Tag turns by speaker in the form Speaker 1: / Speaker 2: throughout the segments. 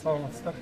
Speaker 1: Саламатсыздар.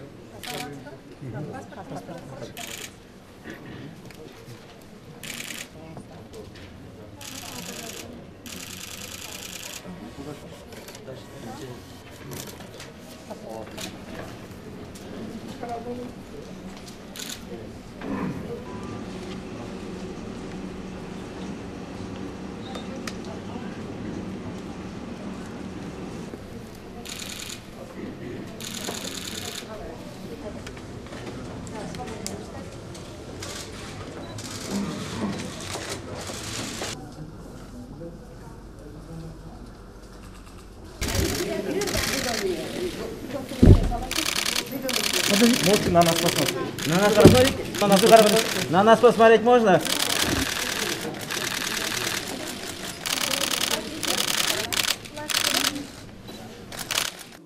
Speaker 1: Можете на нас посмотреть?
Speaker 2: На нас посмотреть? На нас посмотреть можно?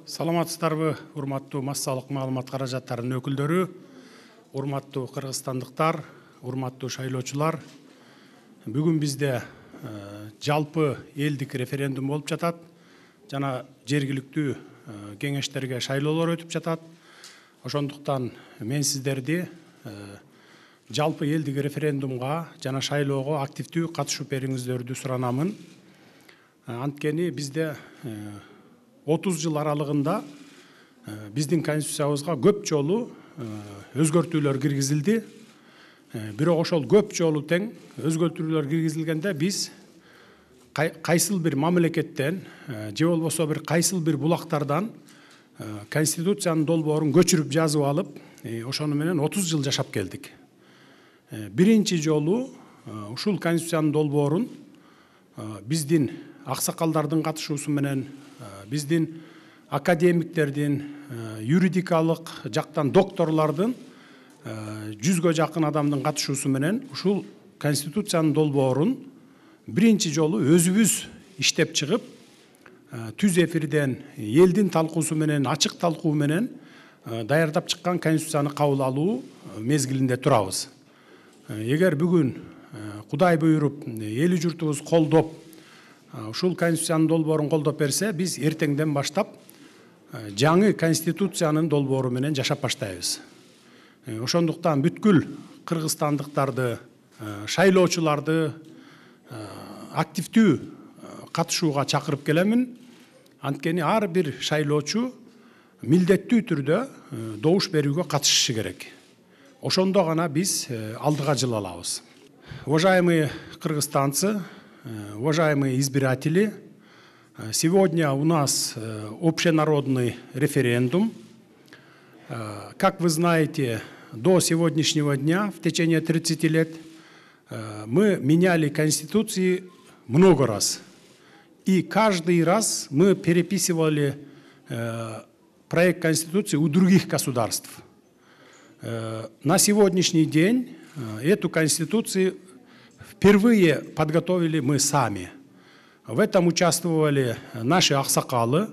Speaker 1: Саламатсыздарбы, урматтуу массалык маалымат каражаттарынын өкүлдөрү, урматтуу кыргызстандыктар, урматтуу шайлоочулар. Бүгүн бизде жалпы элдик референдум болуп жатат. Жана жергиликтүү кеңештерге шайлоолор өтүп жатат. Ошондуктан мен сиздерди жалпы элдик референдумга жана шайлоого активдүү катышып бериңиздерди суранамын. Анткени бизде 30 жыл аралыгында биздин конституциябызга көп жолу өзгөртүүлөр киргизилди. Бирок ошол көп жолу тең өзгөртүүлөр киргизилгенде биз кайсыл бир мамлекеттен же болбосо бир кайсыл бир булактардан конституциянын долбоорун көчүрүп жазып алып, ошону менен 30 жыл жашап келдик. Биринчи жолу ушул конституциянын долбоорун биздин аксакалдардын катышуусу менен, биздин академиктердин, юридикалык жактан докторлордун 100гө жакын адамдын катышуусу менен ушул конституциянын долбоорун биринчи жолу өзүбүз иштеп чыгып, түз эфирден элдин талкуусу менен, ачык талкуу менен даярдап чыккан конституцияны кабыл алуу мезгилинде турабыз. Эгер бүгүн Кудай буйруп, эли журтубуз колдоп, ушул конституциянын долбоорун колдоп берсе, биз эртеңден баштап жаңы конституциянын долбоору менен жашап баштайбыз. Ошондуктан бүткүл кыргызстандыктарды, шайлоочуларды активдүү катышууга чакырып келемин. Анткени ар бир шайлоочу милдеттүү түрдө добуш берүүгө катышышы керек. Ошондо гана биз алдыга жыла алабыз. Уважаемые кыргызстанцы, уважаемые избиратели, сегодня у нас общенародный референдум. Как вы знаете, до сегодняшнего дня, в течение 30 лет, мы меняли конституции много раз. И каждый раз мы переписывали проект Конституции у других государств. На сегодняшний день эту Конституцию впервые подготовили мы сами. В этом участвовали наши аксакалы,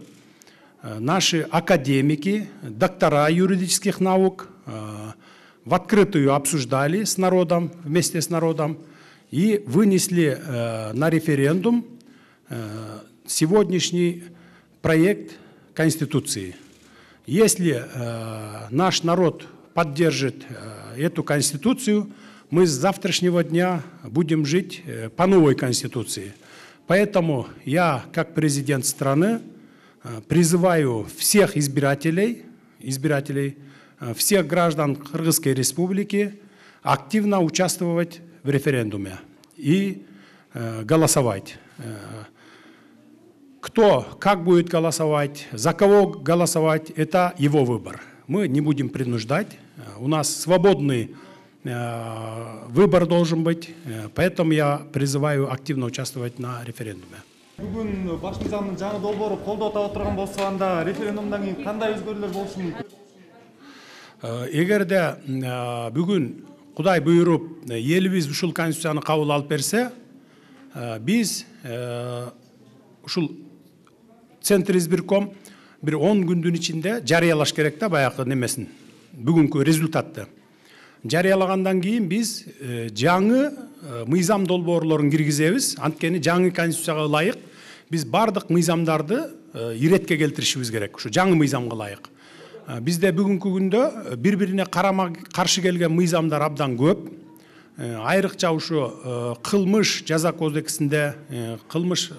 Speaker 1: наши академики, доктора юридических наук. В открытую обсуждали с народом, вместе с народом, и вынесли на референдум сегодняшний проект Конституции. Если наш народ поддержит эту Конституцию, мы с завтрашнего дня будем жить по новой Конституции. Поэтому я, как президент страны, призываю всех избирателей, всех граждан Кыргызской Республики активно участвовать в референдуме и голосовать. Кто как будет голосовать, за кого голосовать, это его выбор. Мы не будем принуждать. У нас свободный выбор должен быть. Поэтому я призываю активно участвовать на референдуме.
Speaker 3: Бүгүн баш мыйзамдын жаңы долбоору колдоо таап отурган болсо, анда референдумдан кийин кандай өзгөрүүлөр болушу мүмкүн?
Speaker 1: Эгерде бүгүн Кудай буйруп элибиз ушул конституцияны кабыл алып берсе, биз ушул Центр избирком бир 10 күндүн ичинде жарыялаш керек да баягы немесин, бүгүнкү результатты. Жарыялагандан кийин биз жаңы мыйзам долбоорлорун киргизебиз. Анткени жаңы конституцияга ылайык биз бардык мыйзамдарды иретке келтиришибиз керек, ушу жаңы мыйзамга ылайык. Бизде бүгүнкү күндө бири-бирине карама каршы келген мыйзамдар абдан көп. Айрыкча ушу кылмыш жаза кодексинде, кылмыш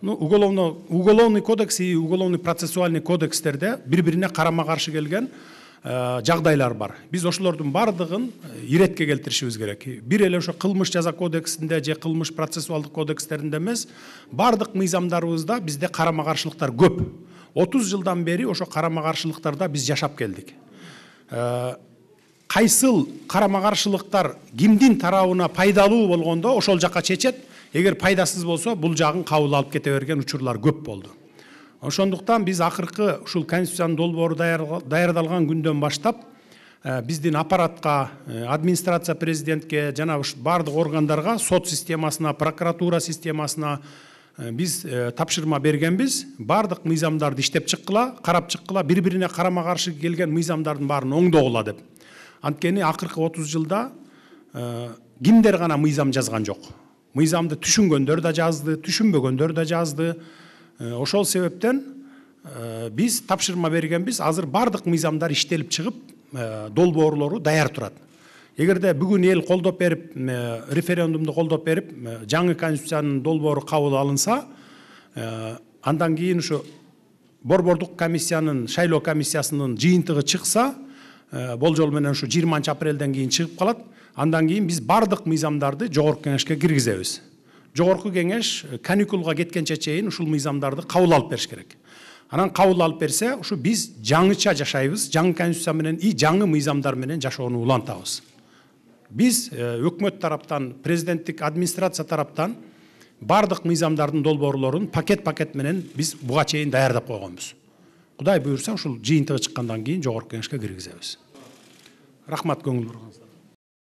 Speaker 1: уголовный кодекс и уголовный процессуальный кодекстерде бири-бирине карама каршы келген жагдайлар бар. Биз ошолордун бардыгын иретке келтиришибиз керек. Бир эле ошо кылмыш жаза кодексинде же кылмыш процессуалдык кодекстеринде эмес, бардык мыйзамдарыбызда бизде карама каршылыктар көп. 30 жылдан бери ошо карама каршылыктарда биз жашап келдик. Кайсыл карама каршылыктар кимдин тарабына пайдалуу болгондо ошол жакка чечет, эгер пайдасыз болсо бул жагын кабыл алып кете берген учурлар көп болду. Ошондуктан биз акыркы ушул конституциянын долбоору даярдалган күндөн баштап биздин аппаратка, администрация президентке, жана бардык органдарга, сот системасына, прокуратура системасына биз тапшырма бергенбиз. Бардык мыйзамдарды иштеп чыккыла, карап чыккыла, бири-бирине карама каршы келген мыйзамдардын баарын оңдогула деп. Анткени акыркы 30 жылда кимдер гана мыйзам жазган жок. Мыйзамды түшүнгөндөр да жазды, түшүнбөгөндөр да жазды. Ошол себептен биз тапшырма бергенбиз. Азыр бардык мыйзамдар иштелип чыгып, долбоорлору даяр турат. Эгерде бүгүн эл колдоп берип, референдумду колдоп берип, жаңы конституциянын долбоору кабыл алынса, андан кийин ушу борбордук комиссиянын, шайлоо комиссиясынын жыйынтыгы чыкса, болжол менен ушу 20 апрелден кийин чыгып калат. Андан кийин биз бардык мыйзамдарды жогорку кеңешке киргизебиз. Жогорку кеңеш каникулга кеткенче чейин ушул мыйзамдарды кабыл алып бериш керек. Анан кабыл алып берсе, ушу биз жаңыча жашайбыз, жаңы конституция менен и жаңы мыйзамдар менен жашоону улантабыз. Биз өкмөт тараптан, президенттик администрация тараптан бардык мыйзамдардын долбоорлорун пакет менен биз буга чейин даярдап койгонбуз. Кудай буйрса, ушул жыйынтыгы чыккандан кийин жогорку кеңешке киргизебиз. Рахмат көңүл бурганыңыздарга.